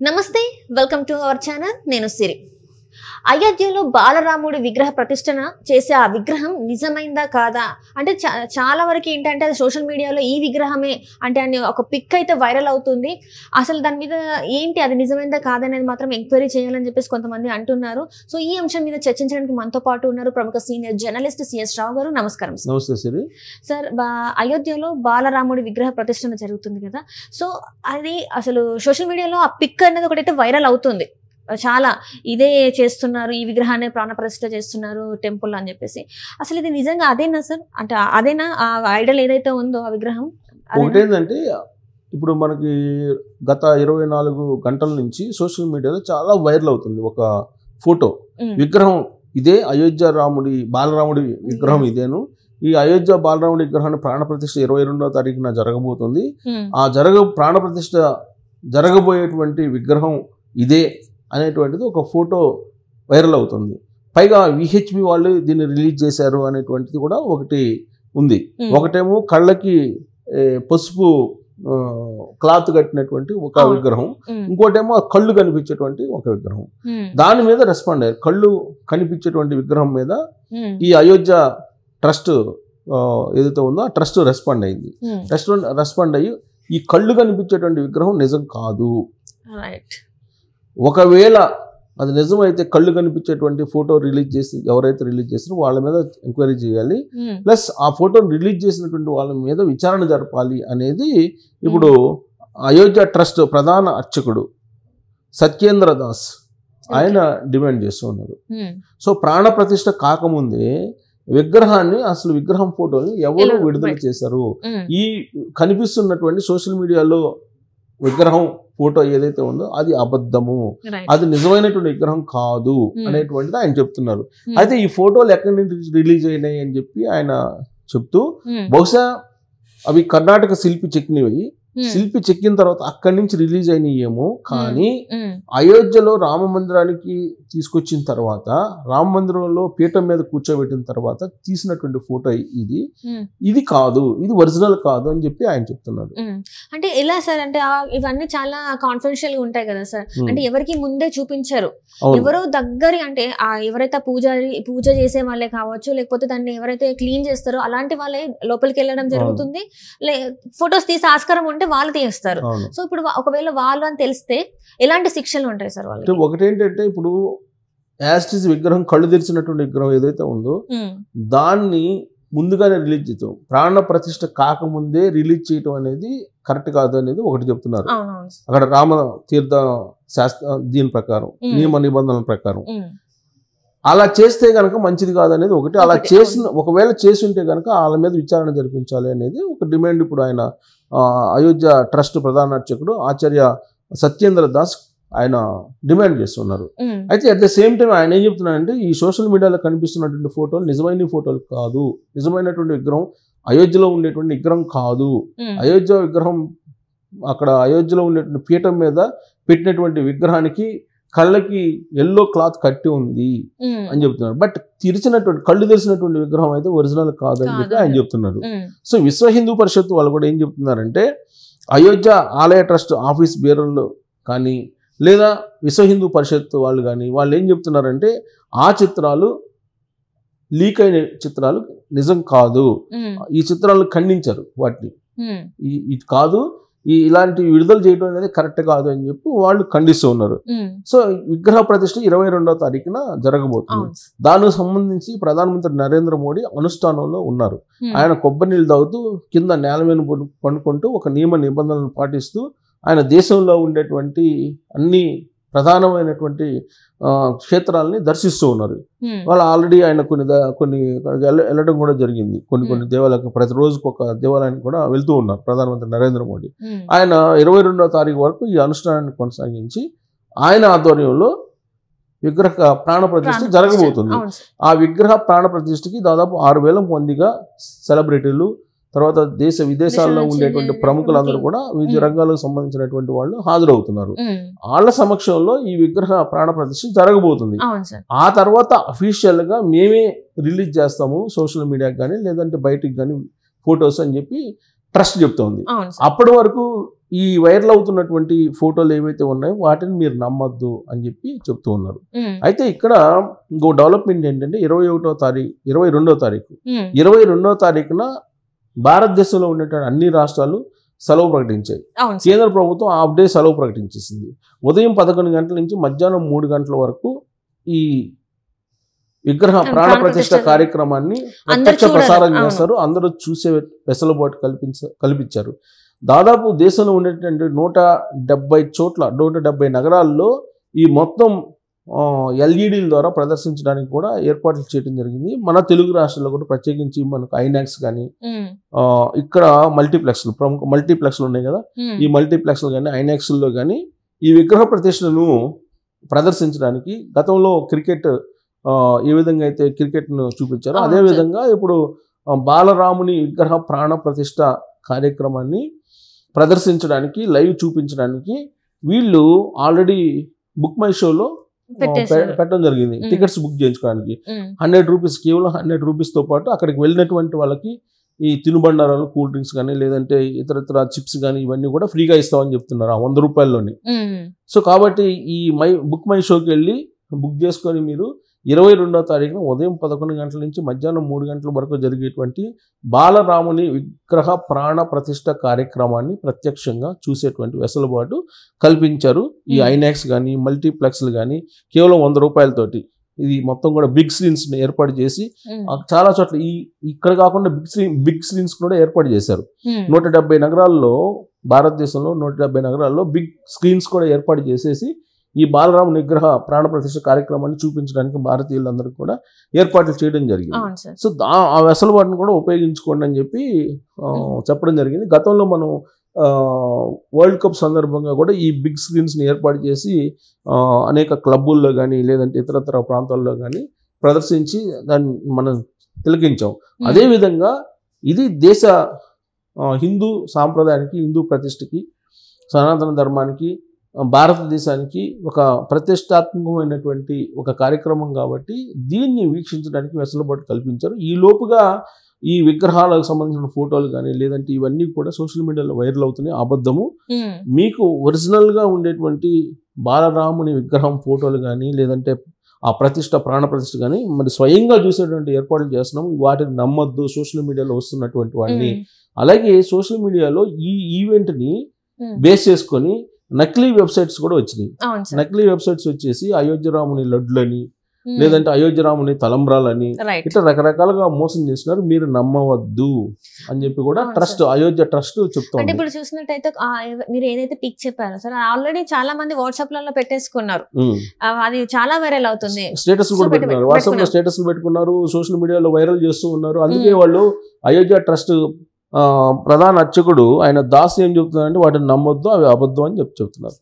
నమస్తే welcome to our channel నేను సిరి అయోధ్యలో బాలరాముడి విగ్రహ ప్రతిష్టన చేసే ఆ విగ్రహం నిజమైందా కాదా అంటే చాలా వరకు ఏంటంటే అది సోషల్ మీడియాలో ఈ విగ్రహమే అంటే అని ఒక పిక్ అయితే వైరల్ అవుతుంది. అసలు దాని మీద ఏంటి అది నిజమైందా కాదా అనేది మాత్రం ఎంక్వైరీ చేయాలని చెప్పేసి కొంతమంది అంటున్నారు. సో ఈ అంశం మీద చర్చించడానికి మనతో పాటు ఉన్నారు ప్రముఖ సీనియర్ జర్నలిస్ట్ సిఎస్ రావు గారు. నమస్కారం సార్. నమస్తే సిరి. సార్, అయోధ్యలో బాలరాముడి విగ్రహ ప్రతిష్టన జరుగుతుంది కదా, సో అది అసలు సోషల్ మీడియాలో ఆ పిక్ అనేది ఒకటైతే వైరల్ అవుతుంది. చాలా ఇదే చేస్తున్నారు, ఈ విగ్రహాన్ని ప్రాణప్రతిష్ఠ చేస్తున్నారు టెంపుల్ అని చెప్పేసి. అసలు ఇది నిజంగా అదేనా సార్? అంటే అదేనా ఆ ఐడల్ ఏదైతే ఉందో ఆ విగ్రహం? ఒకటేంటంటే ఇప్పుడు మనకి గత 24 గంటల నుంచి సోషల్ మీడియాలో చాలా వైరల్ అవుతుంది ఒక ఫోటో. విగ్రహం ఇదే, అయోధ్య బాలరాముడి విగ్రహం ఇదేను. ఈ అయోధ్య బాలరాముడి విగ్రహాన్ని ప్రాణప్రతిష్ఠ 22వ తారీఖున జరగబోతుంది. ఆ ప్రాణప్రతిష్ఠ జరగబోయేటువంటి విగ్రహం ఇదే అనేటువంటిది ఒక ఫోటో వైరల్ అవుతుంది. పైగా విహెచ్పి వాళ్ళు దీన్ని రిలీజ్ చేశారు అనేటువంటిది కూడా ఒకటి ఉంది. ఒకటేమో కళ్ళకి పసుపు క్లాత్ కట్టినటువంటి ఒక విగ్రహం, ఇంకోటేమో కళ్ళు కనిపించేటువంటి ఒక విగ్రహం. దాని మీద రెస్పాండ్ అయ్యారు. కళ్ళు కనిపించేటువంటి విగ్రహం మీద ఈ అయోధ్య ట్రస్ట్ ఏదైతే ఉందో ఆ ట్రస్ట్ రెస్పాండ్ అయింది. రెస్పాండ్ అయ్యి ఈ కళ్ళు కనిపించేటువంటి విగ్రహం నిజం కాదు, ఒకవేళ అది నిజమైతే కళ్ళు కనిపించేటువంటి ఫోటో ఎవరైతే రిలీజ్ చేస్తారో వాళ్ళ మీద ఎంక్వైరీ చేయాలి, ప్లస్ ఆ ఫోటోని రిలీజ్ చేసినటువంటి వాళ్ళ మీద విచారణ జరపాలి అనేది ఇప్పుడు అయోధ్య ట్రస్ట్ ప్రధాన అర్చకుడు సత్యేంద్ర దాస్ ఆయన డిమాండ్ చేస్తూ ఉన్నారు. సో ప్రాణ ప్రతిష్ఠ కాకముందే విగ్రహాన్ని, అసలు విగ్రహం ఫోటోని ఎవరు విడుదల చేశారు, ఈ కనిపిస్తున్నటువంటి సోషల్ మీడియాలో విగ్రహం ఫోటో ఏదైతే ఉందో అది అబద్ధము, అది నిజమైనటువంటి విగ్రహం కాదు అనేటువంటిది ఆయన చెప్తున్నారు. అయితే ఈ ఫోటోలు ఎక్కడి నుంచి రిలీజ్ అయినాయి అని చెప్పి ఆయన చెప్తూ, బహుశా అవి కర్ణాటక శిల్పి చెక్కినవి, శిల్పి చెక్కిన తర్వాత అక్కడి నుంచి రిలీజ్ అయినాయేమో. కానీ అయోధ్యలో రామ మందిరానికి తీసుకొచ్చిన తర్వాత, రామ మందిరంలో పీఠం మీద కూర్చోబెట్టిన తర్వాత తీసినటువంటి ఫోటో ఇది కాదు, ఇది ఒరిజినల్ కాదు అని చెప్పి ఆయన చెప్తున్నారు. అంటే ఎలా సార్? అంటే ఇవన్నీ చాలా కాన్ఫిడెన్షియల్ గా ఉంటాయి కదా సార్, అంటే ఎవరికి ముందే చూపించారు, ఎవరో దగ్గర అంటే ఎవరైతే పూజ చేసే వాళ్ళే కావచ్చు, లేకపోతే దాన్ని ఎవరైతే క్లీన్ చేస్తారో అలాంటి వాళ్ళే లోపలికి వెళ్ళడం జరుగుతుంది. ఫొటోస్ తీసే ఆస్కారం ఉంటే వాళ్ళు తీస్తారు. సో ఇప్పుడు ఒకవేళ వాళ్ళు అని తెలిస్తే ఎలాంటి శిక్షలు ఉంటాయి సార్ వాళ్ళకి? ఒకటేంటంటే ఇప్పుడు యాస్టిస్ విగ్రహం, కళ్ళు తెరిచినటువంటి విగ్రహం ఏదైతే ఉందో దాన్ని ముందుగానే రిలీజ్ చేయటం, ప్రాణ ప్రతిష్ఠ కాకముందే రిలీజ్ చేయటం అనేది కరెక్ట్ కాదు అనేది ఒకటి చెప్తున్నారు. అక్కడ రామ తీర్థ శాస్త్ర దీని ప్రకారం, నియమ నిబంధనల ప్రకారం అలా చేస్తే కనుక మంచిది కాదనేది ఒకటి. అలా ఒకవేళ చేసి ఉంటే కనుక వాళ్ళ మీద విచారణ జరిపించాలి అనేది ఒక డిమాండ్ ఇప్పుడు ఆయన అయోధ్య ట్రస్ట్ ప్రధాన అర్చకుడు ఆచార్య సత్యేంద్ర దాస్ ఆయన డిమాండ్ చేస్తున్నారు. అయితే అట్ ద సేమ్ టైం ఆయన ఏం చెప్తున్నారంటే, ఈ సోషల్ మీడియాలో కనిపిస్తున్నటువంటి ఫోటోలు నిజమైన ఫోటోలు కాదు, నిజమైనటువంటి విగ్రహం అయోధ్యలో ఉండేటువంటి విగ్రహం కాదు, అయోధ్య విగ్రహం అక్కడ అయోధ్యలో ఉండేటువంటి పీఠం మీద పెట్టినటువంటి విగ్రహానికి కళ్ళకి ఎల్లో క్లాత్ కట్టి ఉంది అని చెప్తున్నారు. బట్ కళ్ళు తెరిచినటువంటి విగ్రహం అయితే ఒరిజినల్ కాదు అని చెప్పి ఆయన చెప్తున్నారు. సో విశ్వ హిందూ పరిషత్ వాళ్ళు కూడా ఏం చెప్తున్నారంటే, అయోధ్య ఆలయ ట్రస్ట్ ఆఫీస్ బేరర్లు కానీ లేదా విశ్వ హిందూ పరిషత్ వాళ్ళు కానీ వాళ్ళు ఏం చెప్తున్నారంటే, ఆ చిత్రాలు లీక్ అయిన చిత్రాలు నిజం కాదు, ఈ చిత్రాలను ఖండించారు, వాటిని ఇది కాదు, ఇలాంటి విడుదల చేయడం అనేది కరెక్ట్ కాదు అని చెప్పి వాళ్ళు ఖండిస్తూ ఉన్నారు. సో విగ్రహ ప్రతిష్ఠ 22వ తారీఖున జరగబోతుంది. దానికి సంబంధించి ప్రధానమంత్రి నరేంద్ర మోడీ అనుష్ఠానంలో ఉన్నారు. ఆయన కొబ్బరి నీళ్ళు తాగుతూ కింద నేల మీద పండుకుంటూ ఒక నియమ నిబంధనలను పాటిస్తూ ఆయన దేశంలో ఉండేటువంటి అన్ని ప్రధానమైనటువంటి క్షేత్రాలని దర్శిస్తూ ఉన్నారు. వాళ్ళు ఆల్రెడీ ఆయన కొన్ని వెళ్ళడం కూడా జరిగింది. కొన్ని దేవాలయాలకు ప్రతిరోజుకు ఒక దేవాలయానికి కూడా వెళ్తూ ఉన్నారు ప్రధానమంత్రి నరేంద్ర మోడీ. ఆయన 22వ తారీఖు వరకు ఈ అనుష్ఠానాన్ని కొనసాగించి ఆయన ఆధ్వర్యంలో విగ్రహ ప్రాణ ప్రతిష్ఠ జరగబోతుంది. ఆ విగ్రహ ప్రాణ ప్రతిష్ఠకి దాదాపు 6,000 మందిగా సెలబ్రిటీలు, తర్వాత దేశ విదేశాల్లో ఉండేటువంటి ప్రముఖులందరూ కూడా వివిధ రంగాలకు సంబంధించినటువంటి వాళ్ళు హాజరవుతున్నారు. వాళ్ళ సమక్షంలో ఈ విగ్రహ ప్రాణ ప్రతిష్ఠ జరగబోతుంది. ఆ తర్వాత అఫీషియల్ గా మేమే రిలీజ్ చేస్తాము సోషల్ మీడియాకి కానీ లేదంటే బయటికి కానీ ఫొటోస్ అని చెప్పి ట్రస్ట్ చెప్తోంది. అవును సార్. అప్పటి వరకు ఈ వైరల్ అవుతున్నటువంటి ఫోటోలు ఏవైతే ఉన్నాయో వాటిని మీరు నమ్మొద్దు అని చెప్పి చెప్తూ ఉన్నారు. అయితే ఇక్కడ ఇంకో డెవలప్మెంట్ ఏంటంటే 22వ తారీఖు 22వ తారీఖున భారతదేశంలో ఉన్నటువంటి అన్ని రాష్ట్రాలు సెలవు ప్రకటించాయి. అవును సార్. కేంద్ర ప్రభుత్వం హాఫ్ డే సెలవు ప్రకటించేసింది. ఉదయం 11 గంటల నుంచి మధ్యాహ్నం 3 గంటల వరకు ఈ విగ్రహ ప్రాణ ప్రతిష్ఠ కార్యక్రమాన్ని ప్రత్యక్ష ప్రసారం చేస్తారు. అందరూ చూసే వెసులుబాటు కల్పించారు. దాదాపు దేశంలో ఉండేటువంటి 170 చోట్ల 170 నగరాల్లో ఈ మొత్తం ఎల్ఈడీల ద్వారా ప్రదర్శించడానికి కూడా ఏర్పాట్లు చేయడం జరిగింది. మన తెలుగు రాష్ట్రాల్లో కూడా ప్రత్యేకించి మనకు ఐనాక్స్ కానీ ఇక్కడ మల్టీప్లెక్స్లు ప్రముఖ మల్టీప్లెక్స్లు ఉన్నాయి కదా, ఈ మల్టీప్లెక్స్లు కానీ ఐనాక్స్లో కానీ ఈ విగ్రహ ప్రతిష్టను ప్రదర్శించడానికి గతంలో క్రికెట్ ఏ విధంగా అయితే క్రికెట్ను చూపించారో అదే విధంగా ఇప్పుడు బాలరాముని విగ్రహ ప్రాణ ప్రతిష్ఠ కార్యక్రమాన్ని ప్రదర్శించడానికి లైవ్ చూపించడానికి వీళ్ళు ఆల్రెడీ బుక్ మై షోలో పెట్టడం జరిగింది. టికెట్స్ బుక్ చేయించుకోవడానికి 100 రూపీస్, కేవలం 100 రూపీస్తో పాటు అక్కడికి వెళ్ళినటువంటి వాళ్ళకి ఈ తినుబండారాలు, కూల్ డ్రింక్స్ కానీ లేదంటే ఇతర చిప్స్ కానీ ఇవన్నీ కూడా ఫ్రీగా ఇస్తామని చెప్తున్నారు 100 రూపాయల్లోని. సో కాబట్టి ఈ బుక్ మై షోకి వెళ్ళి బుక్ చేసుకొని మీరు 22వ తారీఖున ఉదయం 11 గంటల నుంచి మధ్యాహ్నం 3 గంటల వరకు జరిగేటువంటి బాలరాముని విగ్రహ ప్రాణ ప్రతిష్ఠ కార్యక్రమాన్ని ప్రత్యక్షంగా చూసేటువంటి వెసులుబాటు కల్పించారు. ఈ ఐనాక్స్ కానీ మల్టీప్లెక్స్లు కానీ కేవలం 100 రూపాయలతోటి ఇది మొత్తం కూడా బిగ్ స్క్రీన్స్ ఏర్పాటు చేసి చాలా చోట్ల ఇక్కడ కాకుండా బిగ్ స్క్రీన్స్ కూడా ఏర్పాటు చేశారు. 170 నగరాల్లో, భారతదేశంలో 170 నగరాల్లో బిగ్ స్క్రీన్స్ కూడా ఏర్పాటు చేసేసి ఈ బాలరాముని విగ్రహ ప్రాణ ప్రతిష్ఠ కార్యక్రమాన్ని చూపించడానికి భారతీయులందరూ కూడా ఏర్పాట్లు చేయడం జరిగింది. సో ఆ వెసులుబాటును కూడా ఉపయోగించుకోండి అని చెప్పి చెప్పడం జరిగింది. గతంలో మనం వరల్డ్ కప్ సందర్భంగా కూడా ఈ బిగ్ స్క్రీన్స్ని ఏర్పాటు చేసి అనేక క్లబ్బుల్లో కానీ లేదంటే ఇతరత్ర ప్రాంతాల్లో కానీ ప్రదర్శించి దాన్ని మనం తిలకించాం. అదేవిధంగా ఇది దేశ హిందూ సాంప్రదాయానికి, హిందూ ప్రతిష్టకి, సనాతన ధర్మానికి, భారతదేశానికి ఒక ప్రతిష్టాత్మకమైనటువంటి ఒక కార్యక్రమం కాబట్టి దీన్ని వీక్షించడానికి వెసులుబాటు కల్పించారు. ఈ లోపుగా ఈ విగ్రహాలకు సంబంధించిన ఫోటోలు కానీ లేదంటే ఇవన్నీ కూడా సోషల్ మీడియాలో వైరల్ అవుతున్నాయి. అబద్ధము. మీకు ఒరిజినల్గా ఉండేటువంటి బాలరాముని విగ్రహం ఫోటోలు కానీ లేదంటే ఆ ప్రతిష్ట ప్రాణ ప్రతిష్ట కానీ మరి స్వయంగా చూసేటువంటి ఏర్పాట్లు చేస్తున్నాము. వాటిని నమ్మొద్దు, సోషల్ మీడియాలో వస్తున్నటువంటి వాటిని. అలాగే సోషల్ మీడియాలో ఈ ఈవెంట్ని బేస్ చేసుకొని నకిలీ వెబ్సైట్స్ కూడా వచ్చినాయి. నకిలీ వెబ్సైట్స్ వచ్చేసి అయోధ్య రాముని లడ్లని లేదంటే అయోధ్య రాముని తలంబ్రాలని ఇట్లా రకరకాలుగా మోసం చేస్తున్నారు. మీరు నమ్మవద్దు అని చెప్పి కూడా అయోధ్య ట్రస్ట్ చెప్తారు. ఇప్పుడు చూసినట్టయితే మీరు ఏదైతే పిక్ చెప్పారో సార్ ఆల్రెడీ చాలా మంది వాట్సాప్ లలో పెట్టేసుకున్నారు. అది చాలా వైరల్ అవుతుంది. స్టేటస్ కూడా పెట్టుకున్నారు, వాట్సాప్ లో స్టేటస్ పెట్టుకున్నారు, సోషల్ మీడియాలో వైరల్ చేస్తూ ఉన్నారు. అందుకే వాళ్ళు అయోధ్య ట్రస్ట్ ప్రధాన అర్చకుడు ఆయన దాస్ ఏం చెప్తున్నారంటే వాటిని నమ్మొద్దు, అవి అబద్ధం అని చెప్తున్నారు.